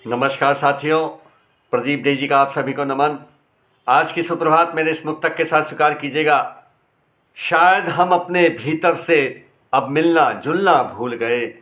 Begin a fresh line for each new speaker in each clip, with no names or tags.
नमस्कार साथियों, प्रदीप डेजी का आप सभी को नमन। आज की सुप्रभात मेरे इस मुक्तक के साथ स्वीकार कीजिएगा। शायद हम अपने भीतर से अब मिलना जुलना भूल गए।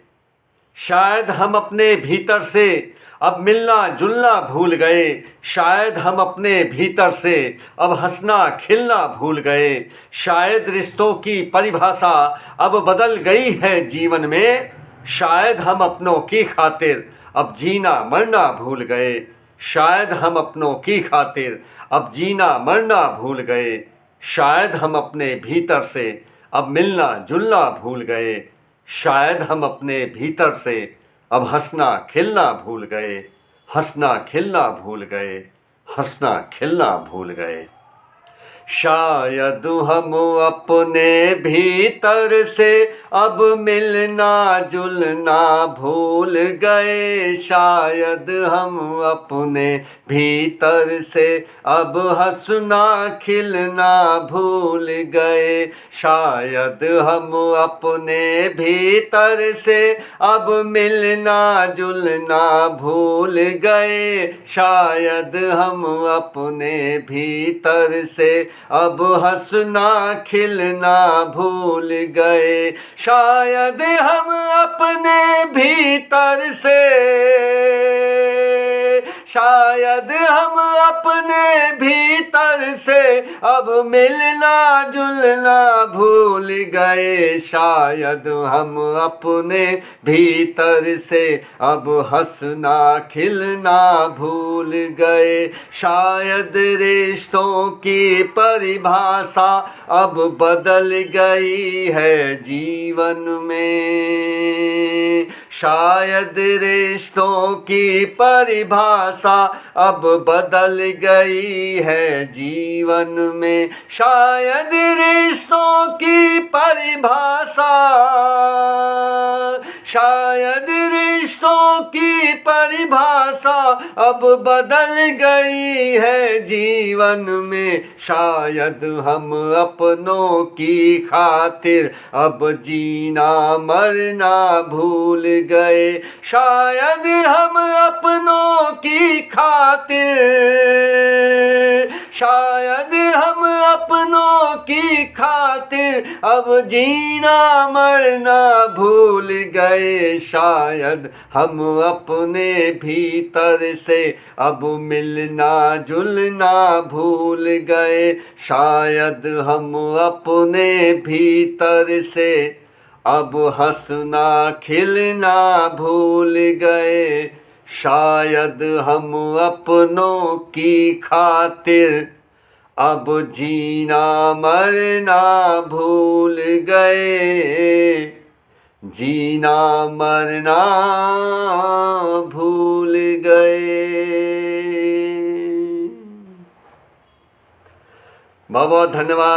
शायद हम अपने भीतर से अब मिलना जुलना भूल गए। शायद हम अपने भीतर से अब हंसना खिलना भूल गए। शायद रिश्तों की परिभाषा अब बदल गई है जीवन में। शायद हम अपनों की खातिर अब जीना मरना भूल गए। शायद हम अपनों की खातिर अब जीना मरना भूल गए। शायद हम अपने भीतर से अब मिलना जुलना भूल गए। शायद हम अपने भीतर से अब हंसना खिलना भूल गए। हंसना खिलना भूल गए। हंसना खिलना भूल गए। शायद हम अपने भीतर से अब मिलना जुलना भूल गए। शायद हम अपने भीतर से अब हंसना खिलना भूल गए। शायद हम अपने भीतर से अब मिलना जुलना भूल गए। शायद हम अपने भीतर से अब हंसना खिलना भूल गए। शायद हम अपने भीतर से शायद हम अपने भीतर से अब मिलना जुलना भूल गए। शायद हम अपने भीतर से अब हंसना खिलना भूल गए। शायद रिश्तों की परिभाषा अब बदल गई है जीवन में। शायद रिश्तों की परिभाषा अब बदल गई है जीवन में। शायद रिश्तों की परिभाषा शायद रिश्तों की परिभाषा अब बदल गई है जीवन में। शायद हम अपनों की खातिर अब जीना मरना भूल गए। शायद हम अपनों की खातिर शायद हम अपनों की खातिर अब जीना मरना भूल गए। शायद हम अपने भीतर से अब मिलना जुलना भूल गए। शायद हम अपने भीतर से अब हंसना खिलना भूल गए। शायद हम अपनों की खातिर अब जीना मरना भूल गए। जीना मरना भूल गए। बहुत बहुत धन्यवाद।